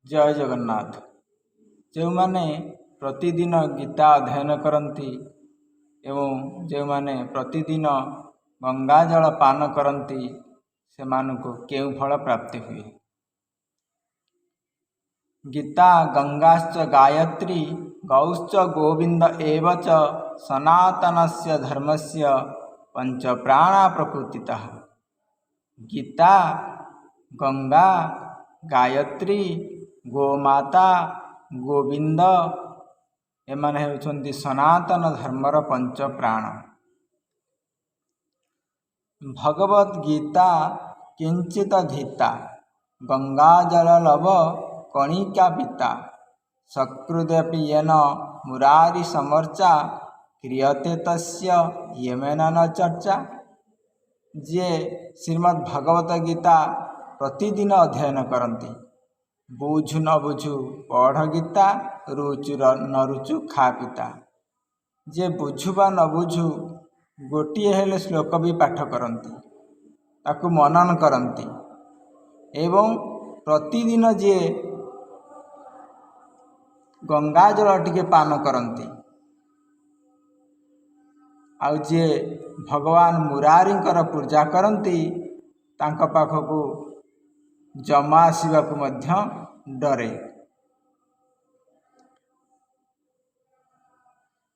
जय जगन्नाथ। जो माने प्रतिदिन गीता अध्ययन करती एवं जो माने प्रतिदिन गंगा जल पान करती से मानक केउ फल प्राप्ति हुए। गीता गंगाश्च गायत्री गौश्च गोविंद एव च सनातनस्य धर्मस्य पंच प्राणा प्रकृतितः। गीता गंगा गायत्री गोमाता गोविंद एमाने हेउछन्ति सनातन धर्मर पंच प्राण। भगवद गीता किंचित धीता गंगा जल लव कणिका पिता सकृदपि येन मुरारी समर्चा क्रियते तस्य यमेन न चर्चा। जे श्रीमद् भगवत गीता प्रतिदिन अध्ययन करती बुझु न बुझु पढ़ गीता रुचु न रुचु खा पिता। जे बुझु बा न बुझु गोटे हेले श्लोक भी पाठ करती ताकू मनन करती एवं प्रतिदिन जे गंगा जल टिके पान करती आउ जे भगवान मुरारी पूजा करती तांका पाखकू जमा आसवाकू मध्य डरे।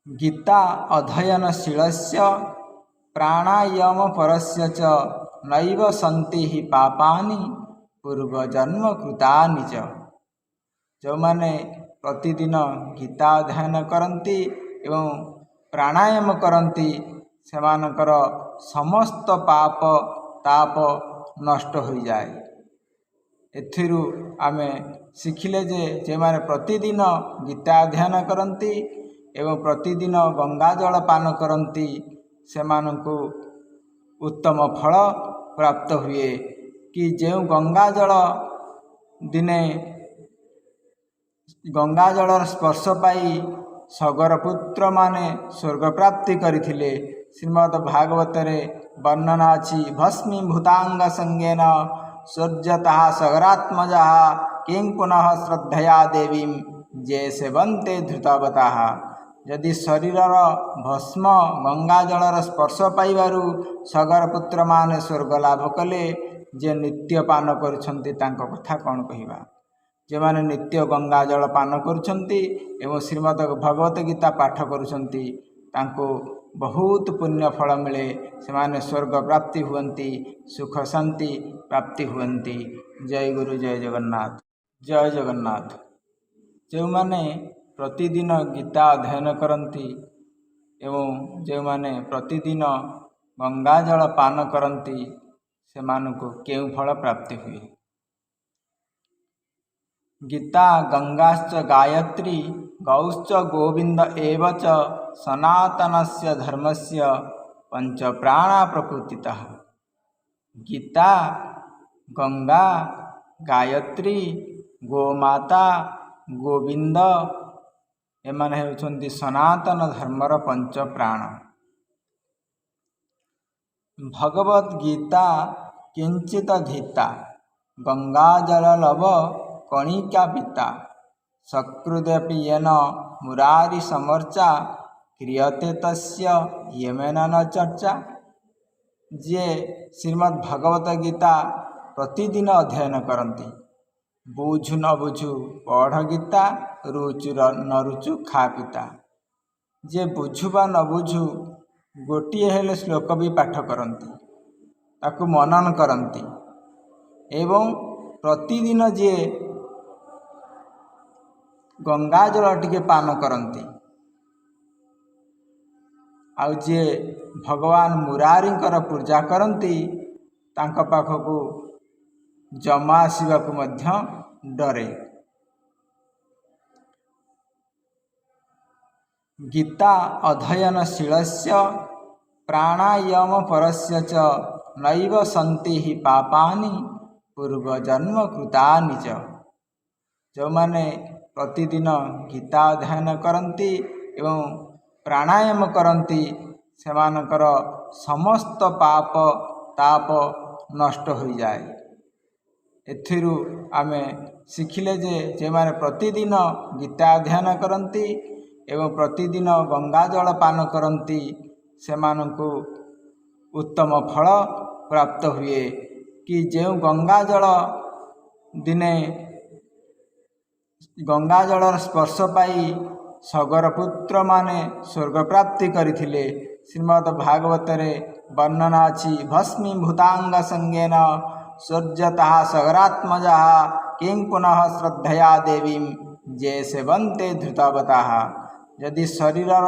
गीता अध्ययनशीलस्य प्राणायाम परस्य च नैव सन्ति हि पापानि पूर्वजन्म कृतानि च। जो माने प्रतिदिन गीता अध्ययन करती एवं प्राणायाम करती सेमानकर समस्त पाप ताप नष्ट हो जाए। एथिरु आमे शिखिले जे माने प्रतिदिन गीता अध्ययन करती एवं प्रतिदिन गंगा जल पान करती सेमानकु उत्तम फल प्राप्त हुए। कि जो गंगा जल दिने गंगा जल स्पर्श पाई सगरपुत्र माने स्वर्ग प्राप्ति करथिले। श्रीमद् भागवत रे वर्णना अछि भस्मी भूतांग संगेन सूर्यतः सगरात्मजा किं पुनः श्रद्धया देवी जे सेवन्ते धृतवतः। यदि शरीरर भस्म गंगा जलर स्पर्श पाइबारु सगरपुत्र माने स्वर्ग लाभ कले जे नित्य पान करुछन्ति तांको कथा कौन कहिबा। जे माने नित्य गंगा जल पान करुछन्ति एवं श्रीमद् भगवत गीता पाठ करुछन्ति तांको बहुत पुण्य फल मिले। से माने स्वर्ग प्राप्ति हुअन्ति सुख शांति प्राप्ति हुअन्ति। जय गुरु जय जगन्नाथ। जय जगन्नाथ। जो माने प्रतिदिन गीता अध्ययन करती एवं जो माने प्रतिदिन गंगा जल पान करती से मानक केउ फल प्राप्ति हुए। गीता गंगाश्च गायत्री गौश्च गोविंद एव च सनातनस्य धर्मस्य पंच प्राणा प्रकृतितः। गीता गंगा गायत्री गोमाता गोविंद एमाने हेउछन्ति सनातन धर्मर पंच प्राण। भगवद गीता किंचित धीता गंगा जल लव कणिका पिता सकृदपि येन मुरारी समर्चा क्रियते तस्य यमेन न चर्चा। जे श्रीमद् भगवत गीता प्रतिदिन अध्ययन करती बुझु न बुझु पढ़ गीता रुचु न रुचु खा पिता। जे बुझु बा न बुझु गोटे हेले श्लोक भी पाठ करती ताकू मनन करती एवं प्रतिदिन जे गंगा जल टिके पान करती आउ जे भगवान मुरारी पूजा करती तांका पाखकू जमा आसवाकू मध्य डरे। गीता अध्ययनशीलस्य प्राणायाम परस्य च नैव सन्ति हि पापानि पूर्वजन्म कृतानि च। जो माने प्रतिदिन गीता अध्ययन करती एवं प्राणायाम करती सेमानकर समस्त पाप ताप नष्ट हो जाए। एथिरु आमे ଶିଖିଲେ ଯେ ଯେଉଁମାନେ ପ୍ରତିଦିନ ଗୀତା ଅଧ୍ୟୟନ କରନ୍ତି ଏବଂ ପ୍ରତିଦିନ ଗଙ୍ଗା ଜଳ ପାନ କରନ୍ତି ସେମାନଙ୍କୁ ଉତ୍ତମ ଫଳ ପ୍ରାପ୍ତ ହୁଏ। କି ଯେଉଁ ଗଙ୍ଗା ଜଳ ଦିନେ ଗଙ୍ଗା ଜଳର ସ୍ପର୍ଶ ପାଇ ସଗରପୁତ୍ରମାନେ ସ୍ୱର୍ଗ ପ୍ରାପ୍ତି କରିଥିଲେ। ଶ୍ରୀମଦ୍ ଭାଗବତରେ ବର୍ଣ୍ଣନା ଅଛି ଭସ୍ମୀ ଭୂତାଙ୍ଗ ସଙ୍ଗେନ ସ୍ୱର୍ଜତଃ ସଗରାତ୍ମଜଃ କିଂ ପୁନଃ ଶ୍ରଦ୍ଧୟା ଦେବୀଂ ଯେ ସେବନ୍ତେ ଧୃତବତାଃ। ଯଦି ଶରୀରର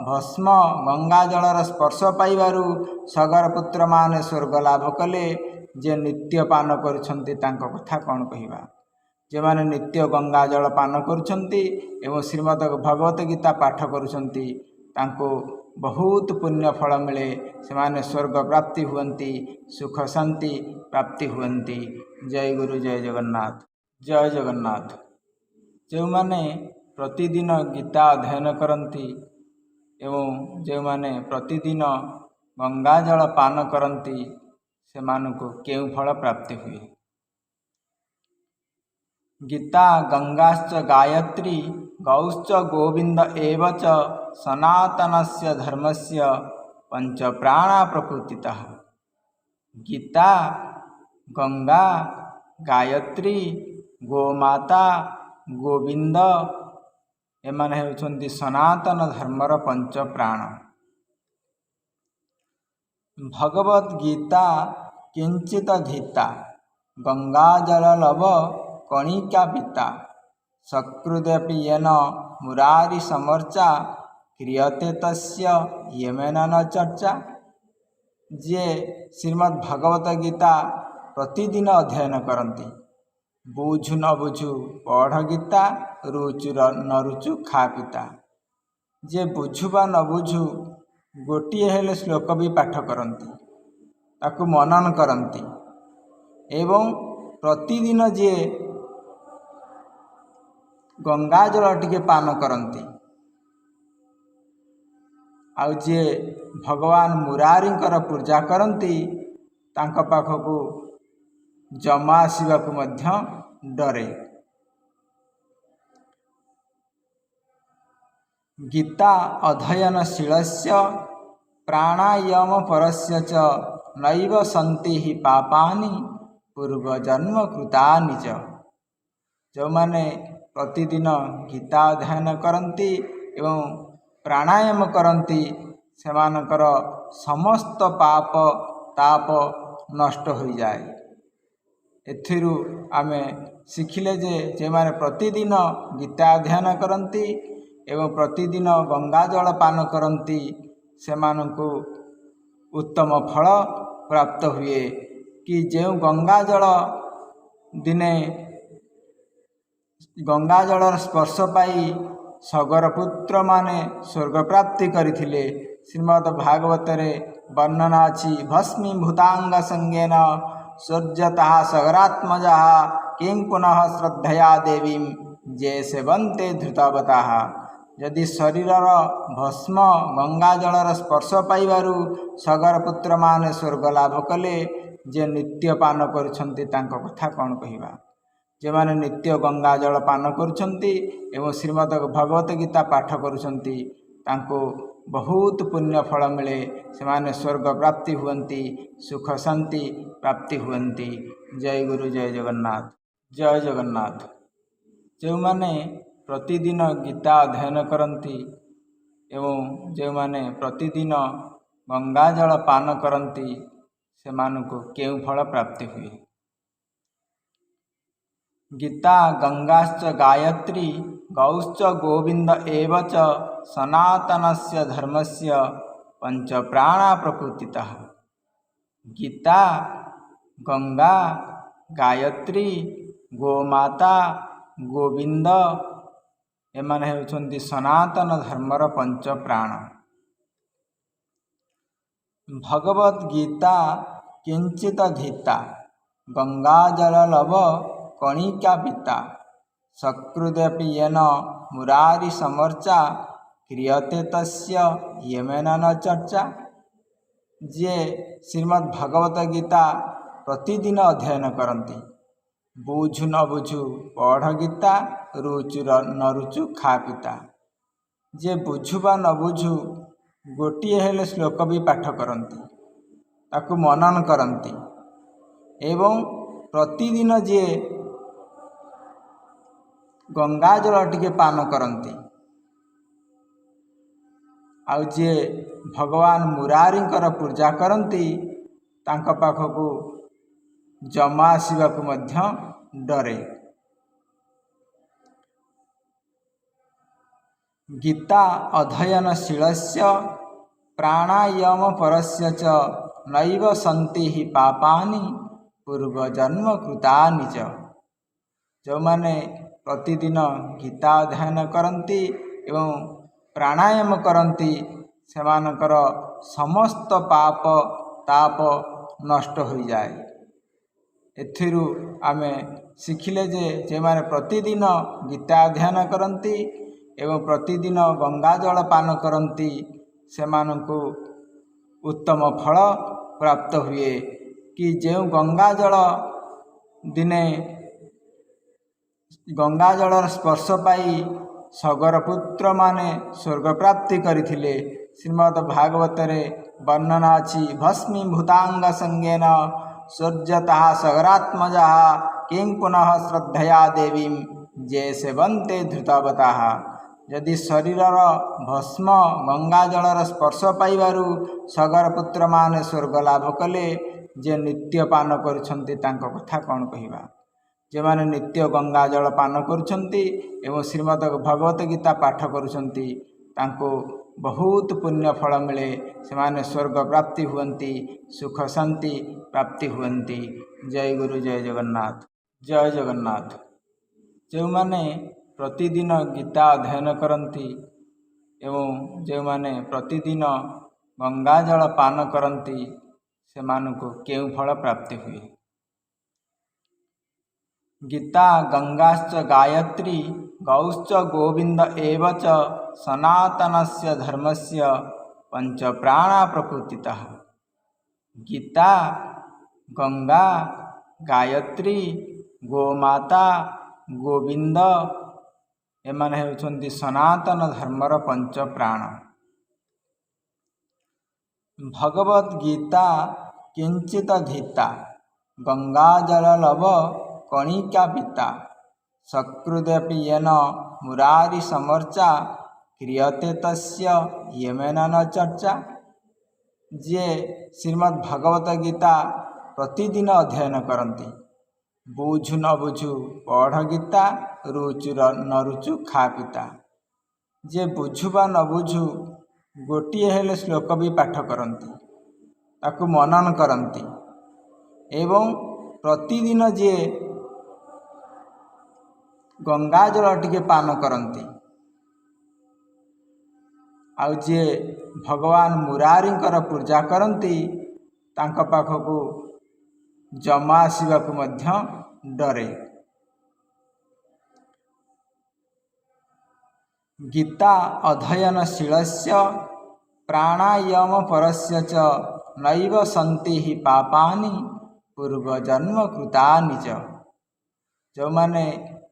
ଭସ୍ମ ଗଙ୍ଗା ଜଳର ସ୍ପର୍ଶ ପାଇବାରୁ ସଗରପୁତ୍ରମାନେ ସ୍ୱର୍ଗ ଲାଭ କଲେ, ଯେ ନିତ୍ୟ ପାନ କରୁଛନ୍ତି ତାଙ୍କ କଥା କ'ଣ କହିବା। ଯେଉଁମାନେ ନିତ୍ୟ ଗଙ୍ଗା ଜଳ ପାନ କରୁଛନ୍ତି ଏବଂ ଶ୍ରୀମଦ୍ ଭଗବତ ଗୀତା ପାଠ କରୁଛନ୍ତି ତାଙ୍କୁ ବହୁତ ପୁଣ୍ୟ ଫଳ ମିଳେ। ସେମାନେ ସ୍ୱର୍ଗ ପ୍ରାପ୍ତି ହୁଅନ୍ତି, ସୁଖ ଶାନ୍ତି ପ୍ରାପ୍ତି ହୁଅନ୍ତି। ଜୟ ଗୁରୁ, ଜୟ ଜଗନ୍ନାଥ, ଜୟ ଜଗନ୍ନାଥ। ଯେଉଁମାନେ ପ୍ରତିଦିନ ଗୀତା ଅଧ୍ୟୟନ କରନ୍ତି ଏବଂ ଯେଉଁମାନେ ପ୍ରତିଦିନ ଗଙ୍ଗା ଜଳ ପାନ କରନ୍ତି ସେମାନଙ୍କୁ କେଉଁ ଫଳ ପ୍ରାପ୍ତି ହୁଏ। ଗୀତା ଗଙ୍ଗାଶ୍ଚ ଗାୟତ୍ରୀ ଗୌଶ୍ଚ ଗୋବିନ୍ଦ ଏବ ଚ ସନାତନସ୍ୟ ଧର୍ମସ୍ୟ ପଞ୍ଚ ପ୍ରାଣା ପ୍ରକୃତିତଃ। ଗୀତା, ଗଙ୍ଗା, ଗାୟତ୍ରୀ, ଗୋମାତା, ଗୋବିନ୍ଦ ଏମାନେ ହେଉଛନ୍ତି ସନାତନ ଧର୍ମର ପଞ୍ଚ ପ୍ରାଣ। ଭଗବଦ୍ ଗୀତା କିଞ୍ଚିତ ଧୀତା ଗଙ୍ଗାଜଳ ଲବ କଣିକା ପିତା ସକୃଦପି ୟେନ ମୁରାରି ସମର୍ଚା କ୍ରିୟତେ ତସ୍ୟ ୟମେନ ନ ଚର୍ଚ୍ଚା। ଯିଏ ଶ୍ରୀମଦ୍ ଭାଗବତ ଗୀତା ପ୍ରତିଦିନ ଅଧ୍ୟୟନ କରନ୍ତି, ବୁଝୁ ନ ବୁଝୁ ପଢ଼ ଗୀତା, ରୁଚୁ ନ ରୁଚୁ ଖା ପିତା। ଯିଏ ବୁଝୁ ବା ନ ବୁଝୁ ଗୋଟିଏ ହେଲେ ଶ୍ଲୋକ ବି ପାଠ କରନ୍ତି, ତାକୁ ମନନ କରନ୍ତି ଏବଂ ପ୍ରତିଦିନ ଯିଏ ଗଙ୍ଗା ଜଳ ଟିକେ ପାନ କରନ୍ତି ଆଉ ଯିଏ ଭଗବାନ ମୁରାରୀଙ୍କର ପୂଜା କରନ୍ତି ତାଙ୍କ ପାଖକୁ ଜମା ଆସିବାକୁ ମଧ୍ୟ ଡରେ। ଗୀତା ଅଧ୍ୟୟନଶୀଳସ୍ୟ ପ୍ରାଣାୟାମ ପରସ୍ୟ ଚ ନୈବ ସନ୍ତି ହି ପାପାନି ପୂର୍ବଜନ୍ମ କୃତାନି ଚ। ଯେଉଁମାନେ ପ୍ରତିଦିନ ଗୀତା ଅଧ୍ୟୟନ କରନ୍ତି ଏବଂ ପ୍ରାଣାୟାମ କରନ୍ତି ସେମାନଙ୍କର ସମସ୍ତ ପାପ ତାପ ନଷ୍ଟ ହୋଇଯାଏ। ଏଥିରୁ ଆମେ ଶିଖିଲେ ଯେ ଯେଉଁମାନେ ପ୍ରତିଦିନ ଗୀତା ଅଧ୍ୟୟନ କରନ୍ତି ଏବଂ ପ୍ରତିଦିନ ଗଙ୍ଗା ଜଳ ପାନ କରନ୍ତି ସେମାନଙ୍କୁ ଉତ୍ତମ ଫଳ ପ୍ରାପ୍ତ ହୁଏ। କି ଯେଉଁ ଗଙ୍ଗା ଜଳ ଦିନେ ଗଙ୍ଗା ଜଳର ସ୍ପର୍ଶ ପାଇ ସଗରପୁତ୍ରମାନେ ସ୍ୱର୍ଗ ପ୍ରାପ୍ତି କରିଥିଲେ। ଶ୍ରୀମଦ୍ ଭାଗବତରେ ବର୍ଣ୍ଣନା ଅଛି ଭସ୍ମୀ ଭୂତାଙ୍ଗ ସଙ୍ଗେନ ସ୍ୱର୍ଜତଃ ସଗରାତ୍ମଜଃ କିଂ ପୁନଃ ଶ୍ରଦ୍ଧୟା ଦେବୀଂ ଯେ ସେବନ୍ତେ ଧୃତବତାଃ। ଯଦି ଶରୀରର ଭସ୍ମ ଗଙ୍ଗା ଜଳର ସ୍ପର୍ଶ ପାଇବାରୁ ସଗରପୁତ୍ରମାନେ ସ୍ୱର୍ଗ ଲାଭ କଲେ, ଯେ ନିତ୍ୟ ପାନ କରୁଛନ୍ତି ତାଙ୍କ କଥା କ'ଣ କହିବା। ଯେଉଁମାନେ ନିତ୍ୟ ଗଙ୍ଗା ଜଳ ପାନ କରୁଛନ୍ତି ଏବଂ ଶ୍ରୀମଦ୍ ଭଗବତ ଗୀତା ପାଠ କରୁଛନ୍ତି ତାଙ୍କୁ ବହୁତ ପୁଣ୍ୟ ଫଳ ମିଳେ। ସେମାନେ ସ୍ୱର୍ଗ ପ୍ରାପ୍ତି ହୁଅନ୍ତି, ସୁଖ ଶାନ୍ତି ପ୍ରାପ୍ତି ହୁଅନ୍ତି। ଜୟ ଗୁରୁ, ଜୟ ଜଗନ୍ନାଥ, ଜୟ ଜଗନ୍ନାଥ। ଯେଉଁମାନେ ପ୍ରତିଦିନ ଗୀତା ଅଧ୍ୟୟନ କରନ୍ତି ଏବଂ ଯେଉଁମାନେ ପ୍ରତିଦିନ ଗଙ୍ଗା ଜଳ ପାନ କରନ୍ତି ସେମାନଙ୍କୁ କେଉଁ ଫଳ ପ୍ରାପ୍ତି ହୁଏ। ଗୀତା ଗଙ୍ଗାଶ୍ଚ ଗାୟତ୍ରୀ ଗୌଶ୍ଚ ଗୋବିନ୍ଦ ଏବ ଚ ସନାତନସ୍ୟ ଧର୍ମସ୍ୟ ପଞ୍ଚ ପ୍ରାଣା ପ୍ରକୃତିତଃ। ଗୀତା, ଗଙ୍ଗା, ଗାୟତ୍ରୀ, ଗୋମାତା, ଗୋବିନ୍ଦ ଏମାନେ ହେଉଛନ୍ତି ସନାତନ ଧର୍ମର ପଞ୍ଚ ପ୍ରାଣ। ଭଗବଦ୍ ଗୀତା କିଞ୍ଚିତ ଧୀତା ଗଙ୍ଗାଜଳ ଲବ କଣିକା ପିତା ସକୃଦପି ୟେନ ମୁରାରି ସମର୍ଚା କ୍ରିୟତେ ତସ୍ୟ ୟମେନ ନ ଚର୍ଚ୍ଚା। ଯିଏ ଶ୍ରୀମଦ୍ ଭାଗବତ ଗୀତା ପ୍ରତିଦିନ ଅଧ୍ୟୟନ କରନ୍ତି, ବୁଝୁ ନ ବୁଝୁ ପଢ଼ ଗୀତା, ରୁଚୁ ନ ରୁଚୁ ଖା ପିତା। ଯେ ବୁଝୁ ବା ନ ବୁଝୁ ଗୋଟିଏ ହେଲେ ଶ୍ଲୋକ ବି ପାଠ କରନ୍ତି, ତାକୁ ମନନ କରନ୍ତି ଏବଂ ପ୍ରତିଦିନ ଯିଏ ଗଙ୍ଗାଜଳ ଟିକେ ପାନ କରନ୍ତି, ଆଉ ଯିଏ ଭଗବାନ ମୁରାରୀଙ୍କର ପୂଜା କରନ୍ତି ତାଙ୍କ ପାଖକୁ ଜମା ଆସିବାକୁ ମଧ୍ୟ ଡରେ। ଗୀତା ଅଧ୍ୟୟନଶୀଳସ୍ୟ ପ୍ରାଣାୟାମ ପରସ୍ୟ ଚ ନୈବ ସନ୍ତି ହି ପାପାନି ପୂର୍ବଜନ୍ମ କୃତାନି ଚ। ଯେଉଁମାନେ ପ୍ରତିଦିନ ଗୀତା ଅଧ୍ୟୟନ କରନ୍ତି ଏବଂ ପ୍ରାଣାୟାମ କରନ୍ତି ସେମାନଙ୍କର ସମସ୍ତ ପାପ ତାପ ନଷ୍ଟ ହୋଇଯାଏ। ଏଥିରୁ ଆମେ ଶିଖିଲେ ଯେ ଯେଉଁମାନେ ପ୍ରତିଦିନ ଗୀତା ଅଧ୍ୟୟନ କରନ୍ତି ଏବଂ ପ୍ରତିଦିନ ଗଙ୍ଗାଜଳ ପାନ କରନ୍ତି ସେମାନଙ୍କୁ ଉତ୍ତମ ଫଳ ପ୍ରାପ୍ତ ହୁଏ। କି ଯେଉଁ ଗଙ୍ଗାଜଳ ଦିନେ ଗଙ୍ଗାଜଳର ସ୍ପର୍ଶ ପାଇ ସଗରପୁତ୍ରମାନେ ସ୍ୱର୍ଗ ପ୍ରାପ୍ତି କରିଥିଲେ, ଶ୍ରୀମଦ୍ ଭାଗବତରେ ବର୍ଣ୍ଣନା ଅଛି। ଭସ୍ମୀ ଭୂତାଙ୍ଗ ସଙ୍ଗେନ ସ୍ୱର୍ଜତଃ ସଗରାତ୍ମଜଃ କିଂ ପୁନଃ ଶ୍ରଦ୍ଧୟା ଦେବୀଂ ଯେ ସେବନ୍ତେ ଧୃତବତାଃ। ଯଦି ଶରୀରର ଭସ୍ମ ଗଙ୍ଗାଜଳର ସ୍ପର୍ଶ ପାଇବାରୁ ସଗରପୁତ୍ରମାନେ ସ୍ୱର୍ଗ ଲାଭ କଲେ, ଯେ ନିତ୍ୟ ପାନ କରୁଛନ୍ତି ତାଙ୍କ କଥା କ'ଣ କହିବା। ଯେଉଁମାନେ ନିତ୍ୟ ଗଙ୍ଗାଜଳ ପାନ କରୁଛନ୍ତି ଏବଂ ଶ୍ରୀମଦ୍ ଭଗବତ ଗୀତା ପାଠ କରୁଛନ୍ତି ତାଙ୍କୁ ବହୁତ ପୁଣ୍ୟ ଫଳ ମିଳେ, ସେମାନେ ସ୍ୱର୍ଗ ପ୍ରାପ୍ତି ହୁଅନ୍ତି, ସୁଖ ଶାନ୍ତି ପ୍ରାପ୍ତି ହୁଅନ୍ତି। ଜୟ ଗୁରୁ, ଜୟ ଜଗନ୍ନାଥ, ଜୟ ଜଗନ୍ନାଥ। ଯେଉଁମାନେ ପ୍ରତିଦିନ ଗୀତା ଅଧ୍ୟୟନ କରନ୍ତି ଏବଂ ଯେଉଁମାନେ ପ୍ରତିଦିନ ଗଙ୍ଗାଜଳ ପାନ କରନ୍ତି ସେମାନଙ୍କୁ କେଉଁ ଫଳ ପ୍ରାପ୍ତି ହୁଏ। ଗୀତା ଗଙ୍ଗାଶ୍ଚ ଗାୟତ୍ରୀ ଗୌଶ୍ଚ ଗୋବିନ୍ଦ ଏବ ଚ ସନାତନସ୍ୟ ଧର୍ମସ୍ୟ ପଞ୍ଚ ପ୍ରାଣା ପ୍ରକୃତିତଃ। ଗୀତା, ଗଙ୍ଗା, ଗାୟତ୍ରୀ, ଗୋମାତା, ଗୋବିନ୍ଦ ଏମାନେ ହେଉଛନ୍ତି ସନାତନ ଧର୍ମର ପଞ୍ଚ ପ୍ରାଣ। ଭଗବଦ୍ ଗୀତା କିଞ୍ଚିତ ଧୀତା ଗଙ୍ଗାଜଳ ଲବ କଣିକା ପିତା ସକୃଦପି ୟେନ ମୁରାରି ସମର୍ଚ୍ଚା କ୍ରିୟତେ ତସ୍ୟ ୟମେନ ନ ଚର୍ଚ୍ଚା। ଯିଏ ଶ୍ରୀମଦ୍ ଭାଗବତ ଗୀତା ପ୍ରତିଦିନ ଅଧ୍ୟୟନ କରନ୍ତି, ବୁଝୁ ନ ବୁଝୁ ପଢ଼ ଗୀତା, ରୁଚୁ ନ ରୁଚୁ ଖା ପିତା। ଯେ ବୁଝୁ ବା ନ ବୁଝୁ ଗୋଟିଏ ହେଲେ ଶ୍ଲୋକ ବି ପାଠ କରନ୍ତି, ତାକୁ ମନନ କରନ୍ତି ଏବଂ ପ୍ରତିଦିନ ଯିଏ ଗଙ୍ଗାଜଳ ଟିକେ ପାନ କରନ୍ତି, ଆଉ ଯିଏ ଭଗବାନ ମୁରାରୀଙ୍କର ପୂଜା କରନ୍ତି ତାଙ୍କ ପାଖକୁ ଜମା ଆସିବାକୁ ମଧ୍ୟ ଡରେ। ଗୀତା ଅଧ୍ୟୟନଶୀଳସ୍ୟ ପ୍ରାଣାୟାମ ପରସ୍ୟ ଚ ନୈବ ସନ୍ତି ହି ପାପାନି ପୂର୍ବଜନ୍ମ କୃତାନି ଚ। ଯେଉଁମାନେ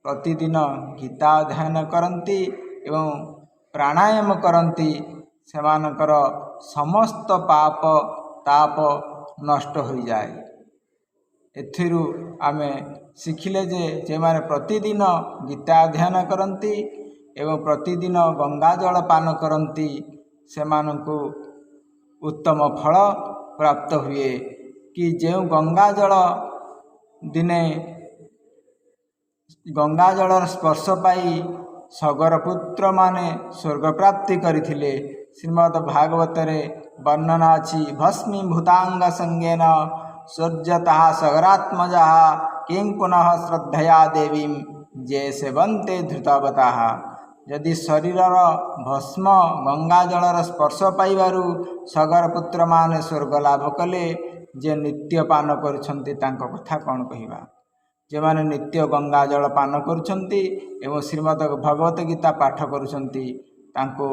ପ୍ରତିଦିନ ଗୀତା ଅଧ୍ୟୟନ କରନ୍ତି ଏବଂ ପ୍ରାଣାୟାମ କରନ୍ତି ସେମାନଙ୍କର ସମସ୍ତ ପାପ ତାପ ନଷ୍ଟ ହୋଇଯାଏ। ଏଥିରୁ ଆମେ ଶିଖିଲେ ଯେ ଯେଉଁମାନେ ପ୍ରତିଦିନ ଗୀତା ଅଧ୍ୟୟନ କରନ୍ତି ଏବଂ ପ୍ରତିଦିନ ଗଙ୍ଗାଜଳ ପାନ କରନ୍ତି ସେମାନଙ୍କୁ ଉତ୍ତମ ଫଳ ପ୍ରାପ୍ତ ହୁଏ। କି ଯେଉଁ ଗଙ୍ଗାଜଳ ଦିନେ ଗଙ୍ଗାଜଳର ସ୍ପର୍ଶ ପାଇ ସଗରପୁତ୍ରମାନେ ସ୍ୱର୍ଗ ପ୍ରାପ୍ତି କରିଥିଲେ, ଶ୍ରୀମଦ୍ ଭାଗବତରେ ବର୍ଣ୍ଣନା ଅଛି। ଭସ୍ମୀ ଭୂତାଙ୍ଗ ସଙ୍ଗେନ ସ୍ୱର୍ଜତଃ ସଗରାତ୍ମଜଃ କିଂ ପୁନଃ ଶ୍ରଦ୍ଧୟା ଦେବୀଂ ଯେ ସେବନ୍ତେ ଧୃତବତାଃ। ଯଦି ଶରୀରର ଭସ୍ମ ଗଙ୍ଗାଜଳର ସ୍ପର୍ଶ ପାଇବାରୁ ସଗରପୁତ୍ରମାନେ ସ୍ୱର୍ଗ ଲାଭ କଲେ, ଯେ ନିତ୍ୟ ପାନ କରୁଛନ୍ତି ତାଙ୍କ କଥା କ'ଣ କହିବା। ଯେଉଁମାନେ ନିତ୍ୟ ଗଙ୍ଗାଜଳ ପାନ କରୁଛନ୍ତି ଏବଂ ଶ୍ରୀମଦ୍ ଭଗବତ ଗୀତା ପାଠ କରୁଛନ୍ତି ତାଙ୍କୁ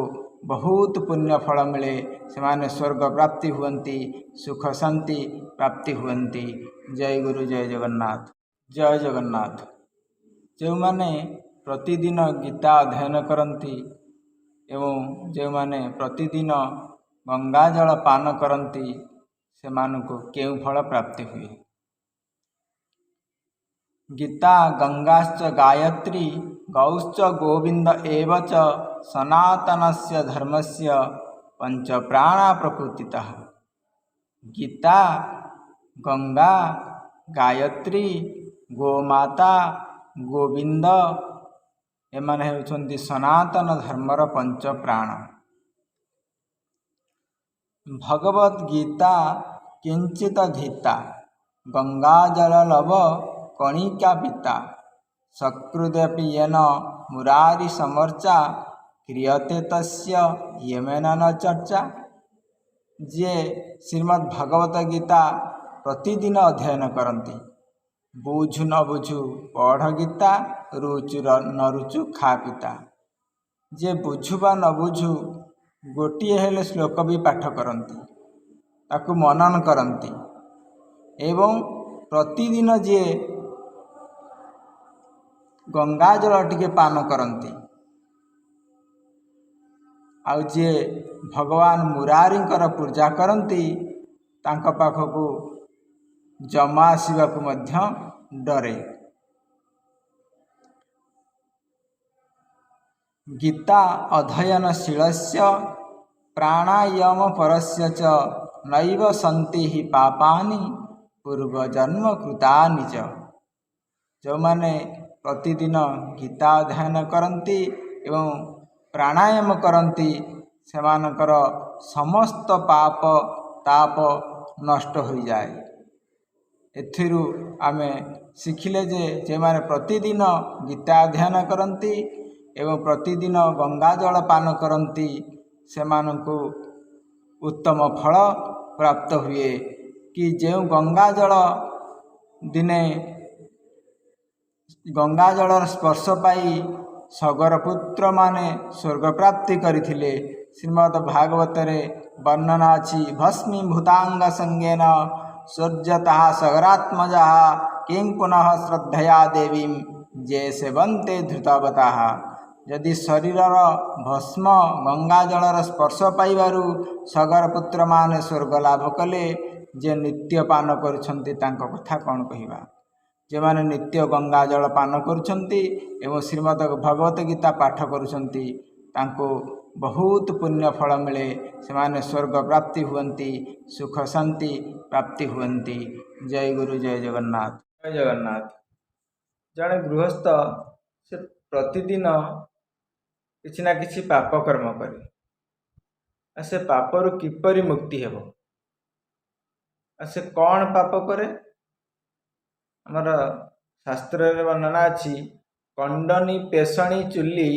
ବହୁତ ପୁଣ୍ୟ ଫଳ ମିଳେ, ସେମାନେ ସ୍ୱର୍ଗ ପ୍ରାପ୍ତି ହୁଅନ୍ତି, ସୁଖ ଶାନ୍ତି ପ୍ରାପ୍ତି ହୁଅନ୍ତି। ଜୟ ଗୁରୁ, ଜୟ ଜଗନ୍ନାଥ, जय जगन्नाथ। जो माने प्रतिदिन गीता अध्ययन करती एवं जो माने प्रतिदिन गंगा जल पान करती से मानक केउ फल प्राप्ति हुए। गीता गंगाश्च गायत्री गौश्च गोविंद एव च सनातनस्य धर्मस्य पंच प्राणा प्रकृतितः। गीता गंगा गायत्री गोमाता गोविंद एमाने हेउछन्ति सनातन धर्मर पंच प्राण। भगवद गीता किंचित धीता गंगा जल लव कणिका पिता सकृदपि येन मुरारी समर्चा क्रियते तस्य यमेन न चर्चा। जे श्रीमद् भगवत गीता प्रतिदिन अध्ययन करती बुझु न बुझु पढ़ गीता रुचु न रुचु खा पिता। जे बुझु बा न बुझु गोटे हेले श्लोक भी पाठ करती ताकू मनन करती एवं प्रतिदिन जे गंगा जल टिके पान करती आउ जे भगवान मुरारींकर पूजा करती तांका पाखकू जमा आसवाकू मध्य डरे। गीता अध्ययनशीलस्य प्राणायाम परस्य च नैव सन्ति हि पापानि पूर्वजन्म कृतानि च। जो माने प्रतिदिन गीता अध्ययन करती एवं प्राणायाम करती सेमानकर समस्त पाप ताप नष्ट हो जाए। एथिरु आमे शिखिले जे माने प्रतिदिन गीता अध्ययन करती एवं प्रतिदिन गंगा जल पान करती सेमानंकु उत्तम फल प्राप्त हुए। कि जो गंगा जल दिने गंगा जलर स्पर्श पाई सगर पुत्र माने स्वर्ग प्राप्ति करथिले। श्रीमद् भागवत रे वर्णना अछि भस्मी भूतांग संगेन सूर्यतः सगरात्मजा किं पुनः श्रद्धया देवी जे सेवन्ते धृतवतः। यदि शरीरर भस्म गंगा जलर स्पर्श पाइबारु सगर पुत्र माने स्वर्ग लाभ कले जे नित्य पान करुछन्ति तांको कथा कौन कहिबा। जे माने नित्य गंगा जल पान करुछन्ति एवं श्रीमद् भगवत गीता पाठ करुछन्ति तांको बहुत पुण्य फल मिले। से माने स्वर्ग प्राप्ति हुअन्ति सुख शांति प्राप्ति हुअन्ति। जय गुरु जय जगन्नाथ। जय जगन्नाथ। जड़े गृहस्थ से प्रतिदिन किछि ना किछि पाप कर्म करे से पापरु किपरि मुक्ति हेबो से कौन पाप करे। आमर शास्त्र रे वर्णना अछि कंडनी पेषणी चुल्ली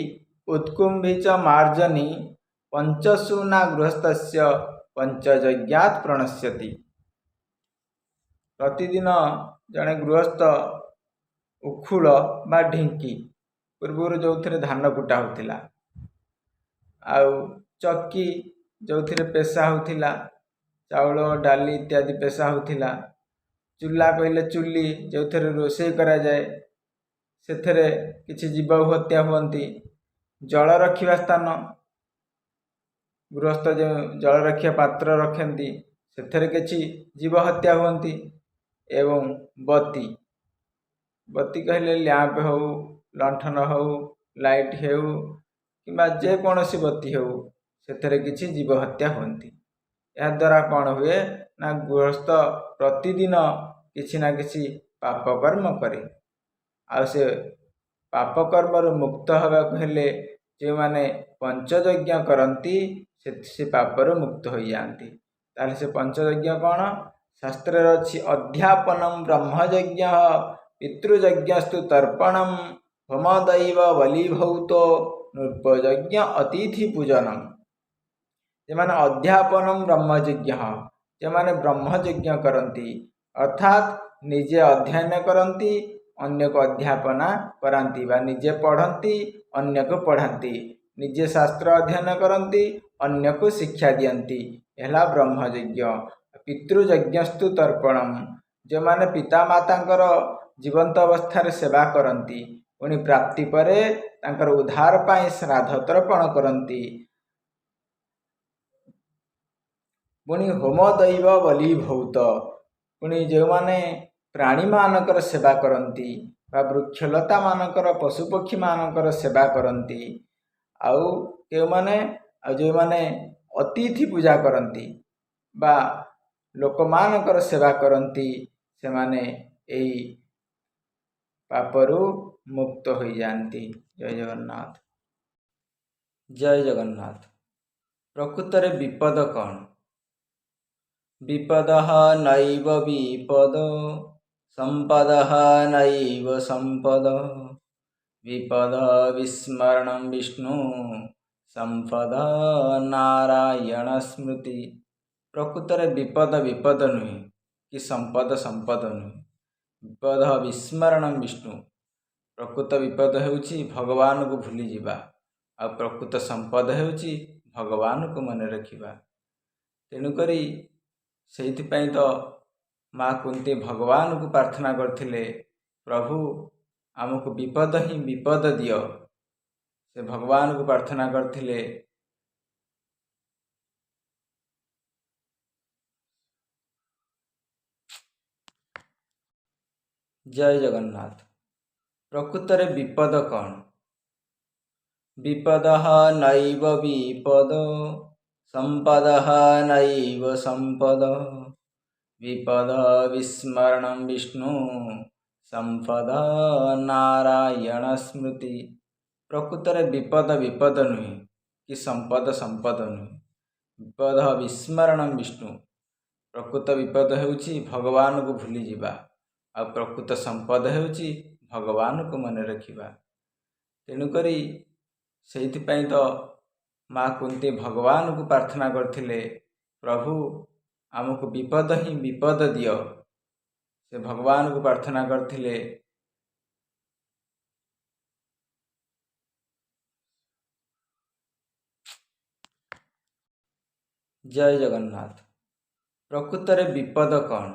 उत्कुंभी च मार्जनी पंचसु न गृहस्थस्य पंचयज्ञात प्रणश्यति। प्रतिदिन जड़े गृहस्थ उखुल बा ढिंकी पूर्व जो थे धान कुटा होता आउ चक्की जो थे पेशा होता चाउल डाली इत्यादि पेशा होता। चूल्हा कहले चुल्ली जो थे रोषे करा जाए से किसी जीव हत्या हुअन्ति। जल रखिया स्थान गृहस्थ जो जल रखिया पात्र रखती से किसी जीव हत्या हुअन्ति। एवं बत्ती बत्ती कहले लैंप हो लंठन हो लाइट हो कि जेकोसी बत्ती हो से किसी जीव हत्या हुअन्ति। या द्वारा कौन हुए ना गृहस्थ प्रतिदिन किसी ना किसी पाप कर्म करे आ से पाप कर्म मुक्त हवा हेले जो माने पंचयज्ञ करती से पापर मुक्त हो जाती। ताले से पंचयज्ञ कौन शास्त्र अच्छी अध्यापनम ब्रह्मयज्ञ पितृयज्ञस्तु तर्पणम होमदैव बलिभौत नृपयज्ञ अतिथि पूजनम। जेमाने अध्यापनम ब्रह्मयज्ञ जेमाने ब्रह्मयज्ञ करती अर्थात निजे अध्ययन करती अन्य को अध्यापना कराती बा निजे पढ़ती अन्य को पढ़ाती निजे शास्त्र अध्ययन करती अन्य को शिक्षा दियंती एला ब्रह्मयज्ञ। पितृयज्ञस्तु तर्पणम जो माने पिता मातांकर ଜୀବନ୍ତ ଅବସ୍ଥାରେ ସେବା କରନ୍ତି, ପୁଣି ପ୍ରାପ୍ତି ପରେ ତାଙ୍କର ଉଦ୍ଧାର ପାଇଁ ଶ୍ରାଦ୍ଧ ତର୍ପଣ କରନ୍ତି। ପୁଣି ହୋମ ଦୈବ ବଲି ଭୌତ, ପୁଣି ଯେଉଁମାନେ ପ୍ରାଣୀମାନଙ୍କର ସେବା କରନ୍ତି ବା ବୃକ୍ଷଲତା ମାନଙ୍କର ପଶୁପକ୍ଷୀ ମାନଙ୍କର ସେବା କରନ୍ତି, ଆଉ ଯେଉଁମାନେ ଅତିଥି ପୂଜା କରନ୍ତି ବା ଲୋକମାନଙ୍କର ସେବା କରନ୍ତି, ସେମାନେ ଏହି ପାପରୁ ମୁକ୍ତ ହୋଇଯାଆନ୍ତି। ଜୟ ଜଗନ୍ନାଥ। ଜୟ ଜଗନ୍ନାଥ। ପ୍ରକୃତରେ ବିପଦ କ'ଣ? ବିପଦଃ ନୈବ ବିପଦୋ ସମ୍ପଦଃ ନୈବ ସମ୍ପଦଃ ବିପଦ ବିସ୍ମରଣଂ ବିଷ୍ଣୁ ସମ୍ପଦ ନାରାୟଣ ସ୍ମୃତି। ପ୍ରକୃତରେ ବିପଦ ବିପଦ ନୁହେଁ କି ସମ୍ପଦ ସମ୍ପଦ ନୁହେଁ। ବିପଦ ବିସ୍ମରଣଂ ବିଷ୍ଣୁ। ପ୍ରକୃତ ବିପଦ ହେଉଛି ଭଗବାନଙ୍କୁ ଭୁଲିଯିବା, ଆଉ ପ୍ରକୃତ ସମ୍ପଦ ହେଉଛି ଭଗବାନଙ୍କୁ ମନେ ରଖିବା। ତେଣୁକରି ସେଇଥିପାଇଁ ତ ମା କୁନ୍ତି ଭଗବାନଙ୍କୁ ପ୍ରାର୍ଥନା କରିଥିଲେ, ପ୍ରଭୁ ଆମକୁ ବିପଦ ହିଁ ବିପଦ ଦିଅ। ସେ ଭଗବାନଙ୍କୁ ପ୍ରାର୍ଥନା କରିଥିଲେ। ଜୟ ଜଗନ୍ନାଥ। ପ୍ରକୃତରେ ବିପଦ କ'ଣ? ବିପଦଃ ନୈବ ବିପଦୋ ସମ୍ପଦଃ ନୈବ ସମ୍ପଦଃ ବିପଦ ବିସ୍ମରଣଂ ବିଷ୍ଣୁ ସମ୍ପଦ ନାରାୟଣ ସ୍ମୃତି। ପ୍ରକୃତରେ ବିପଦ ବିପଦ ନୁହେଁ କି ସମ୍ପଦ ସମ୍ପଦ ନୁହେଁ। ବିପଦ ବିସ୍ମରଣଂ ବିଷ୍ଣୁ। ପ୍ରକୃତ ବିପଦ ହେଉଛି ଭଗବାନଙ୍କୁ ଭୁଲିଯିବା, ଆଉ ପ୍ରକୃତ ସମ୍ପଦ ହେଉଛି ଭଗବାନଙ୍କୁ ମନେ ରଖିବା। ତେଣୁକରି ସେଇଥିପାଇଁ ତ ମା କୁନ୍ତି ଭଗବାନଙ୍କୁ ପ୍ରାର୍ଥନା କରିଥିଲେ, ପ୍ରଭୁ ଆମକୁ ବିପଦ ହିଁ ବିପଦ ଦିଅ। ସେ ଭଗବାନଙ୍କୁ ପ୍ରାର୍ଥନା କରିଥିଲେ। ଜୟ ଜଗନ୍ନାଥ। ପ୍ରକୃତରେ ବିପଦ କ'ଣ?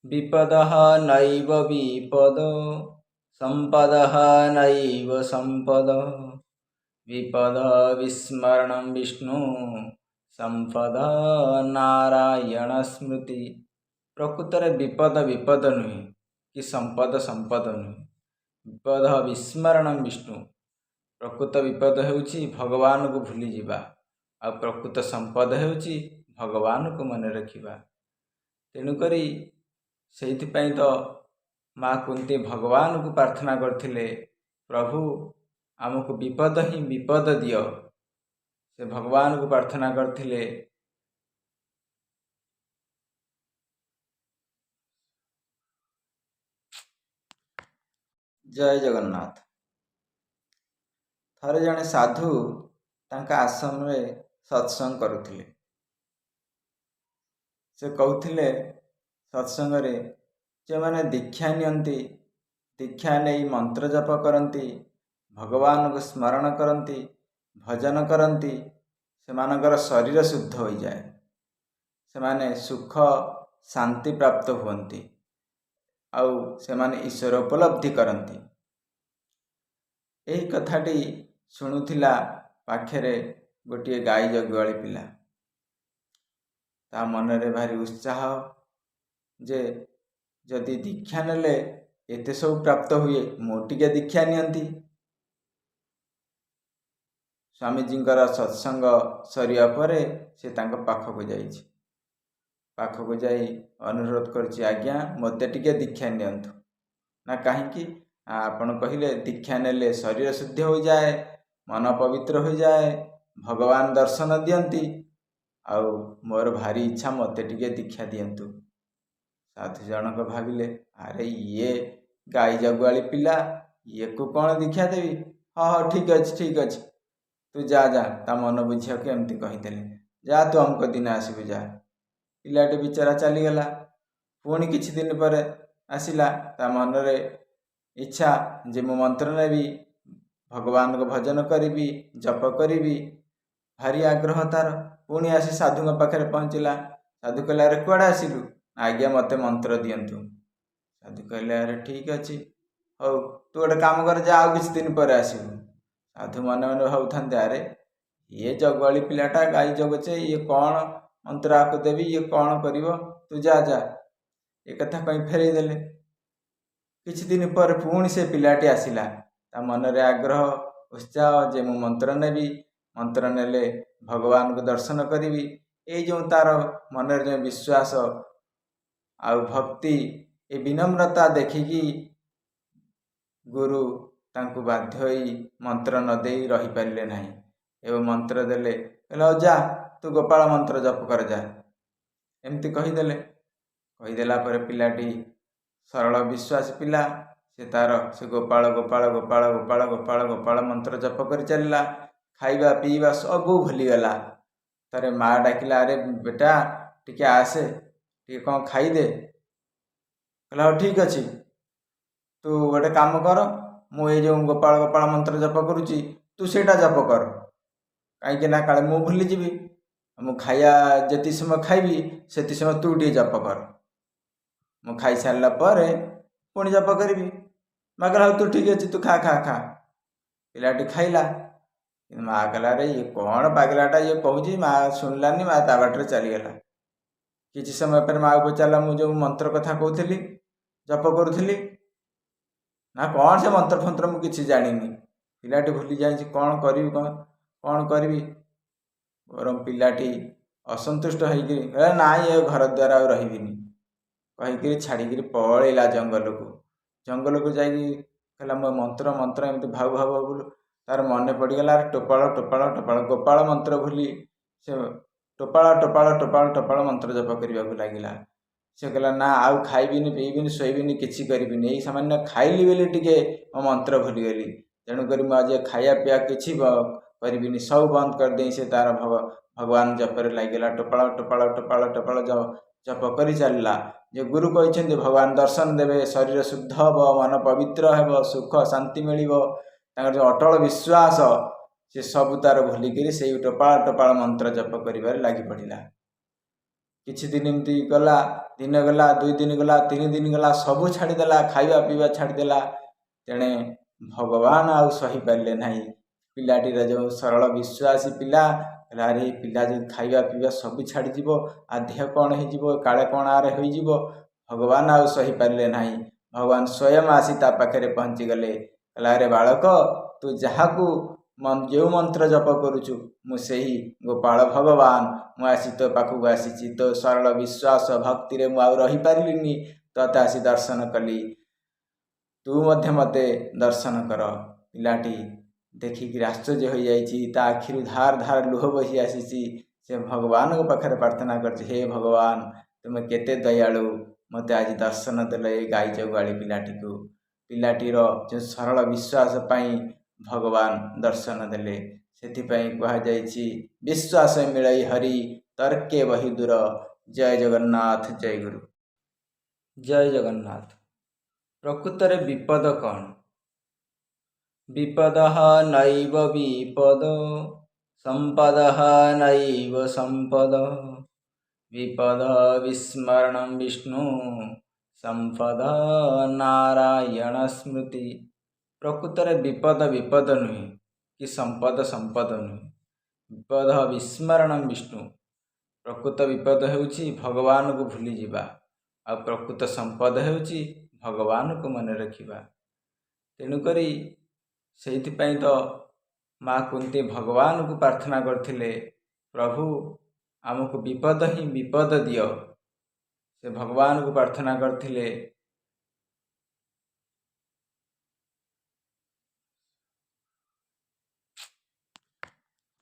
ବିପଦଃ ନୈବ ବିପଦୋ ସମ୍ପଦଃ ନୈବ ସମ୍ପଦଃ ବିପଦ ବିସ୍ମରଣଂ ବିଷ୍ଣୁ ସମ୍ପଦ ନାରାୟଣ ସ୍ମୃତି। ପ୍ରକୃତରେ ବିପଦ ବିପଦ ନୁହେଁ କି ସମ୍ପଦ ସମ୍ପଦ ନୁହେଁ। ବିପଦ ବିସ୍ମରଣଂ ବିଷ୍ଣୁ। ପ୍ରକୃତ ବିପଦ ହେଉଛି ଭଗବାନଙ୍କୁ ଭୁଲିଯିବା, ଆଉ ପ୍ରକୃତ ସମ୍ପଦ ହେଉଛି ଭଗବାନଙ୍କୁ ମନେ ରଖିବା। ତେଣୁକରି ସେଇଥିପାଇଁ ତ ମା କୁନ୍ତି ଭଗବାନଙ୍କୁ ପ୍ରାର୍ଥନା କରିଥିଲେ, ପ୍ରଭୁ ଆମକୁ ବିପଦ ହିଁ ବିପଦ ଦିଅ। ସେ ଭଗବାନଙ୍କୁ ପ୍ରାର୍ଥନା କରିଥିଲେ। ଜୟ ଜଗନ୍ନାଥ। ଥରେ ଜଣେ ସାଧୁ ତାଙ୍କ ଆଶ୍ରମରେ ସତ୍ସଙ୍ଗ କରୁଥିଲେ। ସେ କହୁଥିଲେ ସତ୍ସଙ୍ଗରେ, ଯେଉଁମାନେ ଦୀକ୍ଷା ନିଅନ୍ତି, ଦୀକ୍ଷା ନେଇ ମନ୍ତ୍ର ଜପ କରନ୍ତି, ଭଗବାନଙ୍କୁ ସ୍ମରଣ କରନ୍ତି, ଭଜନ କରନ୍ତି, ସେମାନଙ୍କର ଶରୀର ଶୁଦ୍ଧ ହୋଇଯାଏ। ସେମାନେ ସୁଖ ଶାନ୍ତି ପ୍ରାପ୍ତ ହୁଅନ୍ତି, ଆଉ ସେମାନେ ଈଶ୍ୱର ଉପଲବ୍ଧି କରନ୍ତି। ଏହି କଥାଟି ଶୁଣୁଥିଲା ପାଖରେ ଗୋଟିଏ ଗାଈ ଜଗୁଆଳି ପିଲା। ତା ମନରେ ଭାରି ଉତ୍ସାହ ଯେ ଯଦି ଦୀକ୍ଷା ନେଲେ ଏତେ ସବୁ ପ୍ରାପ୍ତ ହୁଏ, ମୁଁ ଟିକେ ଦୀକ୍ଷା ନିଅନ୍ତି। ସ୍ୱାମୀଜୀଙ୍କର ସତ୍ସଙ୍ଗ ସରିବା ପରେ ସେ ତାଙ୍କ ପାଖକୁ ଯାଇଛି। ପାଖକୁ ଯାଇ ଅନୁରୋଧ କରିଛି, ଆଜ୍ଞା ମୋତେ ଟିକେ ଦୀକ୍ଷା ନିଅନ୍ତୁ। ନା କାହିଁକି? ଆପଣ କହିଲେ ଦୀକ୍ଷା ନେଲେ ଶରୀର ଶୁଦ୍ଧ ହୋଇଯାଏ, ମନ ପବିତ୍ର ହୋଇଯାଏ, ଭଗବାନ ଦର୍ଶନ ଦିଅନ୍ତି, ଆଉ ମୋର ଭାରି ଇଚ୍ଛା ମୋତେ ଟିକେ ଦୀକ୍ଷା ଦିଅନ୍ତୁ। ସାଧୁ ଜଣକ ଭାବିଲେ, ଆରେ ଇଏ ଗାଈ ଜଗୁଆଳି ପିଲା, ଇଏକୁ କ'ଣ ଦୀକ୍ଷା ଦେବି? ହଁ ଠିକ୍ ଅଛି ଠିକ୍ ଅଛି, ତୁ ଯା। ତା ମନ ବୁଝିବାକୁ ଏମିତି କହିଦେଲେ, ଯା ତୁ ଅମୁକ ଦିନ ଆସିବୁ ଯା। ପିଲାଟି ବିଚାରା ଚାଲିଗଲା। ପୁଣି କିଛି ଦିନ ପରେ ଆସିଲା। ତା ମନରେ ଇଚ୍ଛା ଯେ ମୁଁ ମନ୍ତ୍ର ନେବି, ଭଗବାନଙ୍କ ଭଜନ କରିବି, ଜପ କରିବି, ଭାରି ଆଗ୍ରହ ତାର। ପୁଣି ଆସି ସାଧୁଙ୍କ ପାଖରେ ପହଞ୍ଚିଲା। ସାଧୁ କହିଲା, ଆରେ କୁଆଡ଼େ ଆସିଲୁ? ଆଜ୍ଞା ମୋତେ ମନ୍ତ୍ର ଦିଅନ୍ତୁ। ସାଧୁ କହିଲେ ଆରେ ଠିକ୍ ଅଛି, ହଉ ତୁ ଗୋଟେ କାମ କର, ଯା ଆଉ କିଛି ଦିନ ପରେ ଆସିବୁ। ସାଧୁ ମନେ ମନେ ଭାବୁଥାନ୍ତି, ଆରେ ଇଏ ଜଗଳି ପିଲାଟା ଗାଈ ଜଗୁଛେ, ଇଏ କ'ଣ ମନ୍ତ୍ର ଆକୁ ଦେବି, ଇଏ କ'ଣ କରିବ, ତୁ ଯା ଯା, ଏ କଥା କହି ଫେରେଇ ଦେଲେ। କିଛି ଦିନ ପରେ ପୁଣି ସେ ପିଲାଟି ଆସିଲା। ତା ମନରେ ଆଗ୍ରହ ଉତ୍ସାହ ଯେ ମୁଁ ମନ୍ତ୍ର ନେବି, ମନ୍ତ୍ର ନେଲେ ଭଗବାନଙ୍କୁ ଦର୍ଶନ କରିବି। ଏଇ ଯେଉଁ ତାର ମନରେ ଯେଉଁ ବିଶ୍ୱାସ ଆଉ ଭକ୍ତି, ଏ ବିନମ୍ରତା ଦେଖିକି ଗୁରୁ ତାଙ୍କୁ ବାଧ୍ୟ ହୋଇ ମନ୍ତ୍ର ନ ଦେଇ ରହିପାରିଲେ ନାହିଁ ଏବଂ ମନ୍ତ୍ର ଦେଲେ। କହିଲେ ହଉ ଯା, ତୁ ଗୋପାଳ ମନ୍ତ୍ର ଜପ କର ଯା, ଏମିତି କହିଦେଲେ। କହିଦେଲା ପରେ ପିଲାଟି ସରଳ ବିଶ୍ୱାସୀ ପିଲା, ସେ ଗୋପାଳ ଗୋପାଳ ଗୋପାଳ ଗୋପାଳ ଗୋପାଳ ଗୋପାଳ ମନ୍ତ୍ର ଜପ କରି ଚାଲିଲା। ଖାଇବା ପିଇବା ସବୁ ଭୁଲିଗଲା। ଥରେ ମା ଡାକିଲା, ଆରେ ବେଟା ଟିକେ ଆସେ, ଟିକେ କ'ଣ ଖାଇଦେ। କହିଲା ହଉ ଠିକ୍ ଅଛି, ତୁ ଗୋଟେ କାମ କର, ମୁଁ ଏଇ ଯେଉଁ ଗୋପାଳ ଗୋପାଳ ମନ୍ତ୍ର ଜପ କରୁଛି ତୁ ସେଇଟା ଜପ କର, କାହିଁକି ନା କାଳେ ମୁଁ ଭୁଲିଯିବି। ମୁଁ ଖାଇବା ଯେତିକି ସମୟ ଖାଇବି ସେତିକି ସମୟ ତୁ ଟିକେ ଜପ କର, ମୁଁ ଖାଇସାରିଲା ପରେ ପୁଣି ଜପ କରିବି। ମା କହିଲା ହଉ ତୁ ଠିକ୍ ଅଛି, ତୁ ଖା ଖା ଖା। ପିଲାଟି ଖାଇଲା, କିନ୍ତୁ ମା କହିଲା ଆରେ ଇଏ କ'ଣ ପାଗଲାଟା ଇଏ କହୁଛି। ମା ଶୁଣିଲାନି, ମା ତା ବାଟରେ ଚାଲିଗଲା। କିଛି ସମୟ ପରେ ମାଆକୁ ପଚାରିଲା, ମୁଁ ଯେଉଁ ମନ୍ତ୍ର କଥା କହୁଥିଲି, ଜପ କରୁଥିଲି, ନା କ'ଣ ସେ ମନ୍ତ୍ର ଫନ୍ତ୍ର ମୁଁ କିଛି ଜାଣିନି। ପିଲାଟି ଭୁଲି ଯାଇଛି, କ'ଣ କରିବି କ'ଣ କରିବି। ବରଂ ପିଲାଟି ଅସନ୍ତୁଷ୍ଟ ହେଇକିରି ନାଇଁ ଏ ଘର ଦ୍ୱାରା ଆଉ ରହିବିନି କହିକିରି ଛାଡ଼ିକିରି ପଳେଇଲା ଜଙ୍ଗଲକୁ ଯାଇକି କହିଲା ମୋ ମନ୍ତ୍ର ମନ୍ତ୍ର ଏମିତି ଭାବୁ ଭାବୁ ଭାବୁ ତାର ମନେ ପଡ଼ିଗଲା, ଟୋପାଳ ଟୋପାଳ ଟୋପାଳ ଗୋପାଳ ମନ୍ତ୍ର ଭୁଲି ସେ ଟୋପାଳ ଟୋପାଳ ଟୋପାଳ ଟୋପାଳ ମନ୍ତ୍ର ଜପ କରିବାକୁ ଲାଗିଲା। ସେ କହିଲା ନା ଆଉ ଖାଇବିନି ପିଇବିନି ଶୋଇବିନି କିଛି କରିବିନି, ଏଇ ସାମାନ୍ୟ ଖାଇଲି ବୋଲି ଟିକେ ମୋ ମନ୍ତ୍ର ଭୁଲିଗଲି, ତେଣୁକରି ମୁଁ ଆଜି ଖାଇବା ପିଇବା କିଛି କରିବିନି, ସବୁ ବନ୍ଦ କରିଦେଇ ସେ ତାର ଭଗବାନ ଜପରେ ଲାଗିଲା। ଟୋପାଳ ଟୋପାଳ ଟୋପାଳ ଟୋପାଳ ଜପ କରି ଚାଲିଲା। ଯେ ଗୁରୁ କହିଛନ୍ତି ଭଗବାନ ଦର୍ଶନ ଦେବେ, ଶରୀର ଶୁଦ୍ଧ ହେବ, ମନ ପବିତ୍ର ହେବ, ସୁଖ ଶାନ୍ତି ମିଳିବ, ତାଙ୍କର ଯେଉଁ ଅଟଳ ବିଶ୍ୱାସ ସେ ସବୁ ତାର ଭୁଲିକିରି ସେଇ ଟୋପାଳ ଟୋପାଳ ମନ୍ତ୍ର ଜପ କରିବାରେ ଲାଗି ପଡ଼ିଲା। କିଛି ଦିନ ଏମିତି ଗଲା, ଦିନ ଗଲା, 2 ଦିନ ଗଲା, 3 ଦିନ ଗଲା, ସବୁ ଛାଡ଼ିଦେଲା, ଖାଇବା ପିଇବା ଛାଡ଼ିଦେଲା। ତେଣେ ଭଗବାନ ଆଉ ସହିପାରିଲେ ନାହିଁ। ପିଲାଟିର ଯେଉଁ ସରଳ ବିଶ୍ୱାସୀ ପିଲା କହିଲା, ଆରେ ଏ ପିଲା ଯଦି ଖାଇବା ପିଇବା ସବୁ ଛାଡ଼ିଯିବ, ଆ ଦେହ କ'ଣ ହେଇଯିବ, କାଳେ କ'ଣ ଆରେ ହୋଇଯିବ। ଭଗବାନ ଆଉ ସହିପାରିଲେ ନାହିଁ। ଭଗବାନ ସ୍ୱୟଂ ଆସି ତା ପାଖରେ ପହଞ୍ଚିଗଲେ। କହିଲା, ଆରେ ବାଳକ, ତୁ ଯାହାକୁ ଯେଉଁ ମନ୍ତ୍ର ଜପ କରୁଛୁ ମୁଁ ସେହି ଗୋପାଳ ଭଗବାନ, ମୁଁ ଆସି ତୋ ପାଖକୁ ଆସିଛି। ତୋ ସରଳ ବିଶ୍ୱାସ ଭକ୍ତିରେ ମୁଁ ଆଉ ରହିପାରିଲିନି, ତୋତେ ଆସି ଦର୍ଶନ କଲି, ତୁ ମଧ୍ୟ ମୋତେ ଦର୍ଶନ କର। ପିଲାଟି ଦେଖିକିରି ଆଶ୍ଚର୍ଯ୍ୟ ହୋଇଯାଇଛି, ତା ଆଖିରୁ ଧାର ଧାର ଲୁହ ବହି ଆସିଛି। ସେ ଭଗବାନଙ୍କ ପାଖରେ ପ୍ରାର୍ଥନା କରିଛି, ହେ ଭଗବାନ ତୁମେ କେତେ ଦୟାଳୁ, ମୋତେ ଆଜି ଦର୍ଶନ ଦେଲ ଏ ଗାଈ ଜଗୁଆଳି ପିଲାଟିକୁ। ପିଲାଟିର ଯେଉଁ ସରଳ ବିଶ୍ୱାସ ପାଇଁ ଭଗବାନ ଦର୍ଶନ ଦେଲେ। ସେଥିପାଇଁ କୁହାଯାଇଛି, ବିଶ୍ୱାସ ମିଳଇ ହରି ତର୍କେ ବହି ଦୂର। ଜୟ ଜଗନ୍ନାଥ, ଜୟ ଗୁରୁ, ଜୟ ଜଗନ୍ନାଥ। ପ୍ରକୃତରେ ବିପଦ କ'ଣ? ବିପଦଃ ନୈବ ବିପଦ, ସମ୍ପଦଃ ନୈବ ସମ୍ପଦ, ବିପଦ ବିସ୍ମରଣଂ ବିଷ୍ଣୁ, ସମ୍ପଦ ନାରାୟଣ ସ୍ମୃତି। ପ୍ରକୃତରେ ବିପଦ ବିପଦ ନୁହେଁ କି ସମ୍ପଦ ସମ୍ପଦ ନୁହେଁ। ବିପଦ ବିସ୍ମରଣଂ ବିଷ୍ଣୁ। ପ୍ରକୃତ ବିପଦ ହେଉଛି ଭଗବାନଙ୍କୁ ଭୁଲିଯିବା, ଆଉ ପ୍ରକୃତ ସମ୍ପଦ ହେଉଛି ଭଗବାନଙ୍କୁ ମନେ ରଖିବା। ତେଣୁକରି ସେଇଥିପାଇଁ ତ ମା କୁନ୍ତି ଭଗବାନଙ୍କୁ ପ୍ରାର୍ଥନା କରିଥିଲେ, ପ୍ରଭୁ ଆମକୁ ବିପଦ ହିଁ ବିପଦ ଦିଅ। ସେ ଭଗବାନଙ୍କୁ ପ୍ରାର୍ଥନା କରିଥିଲେ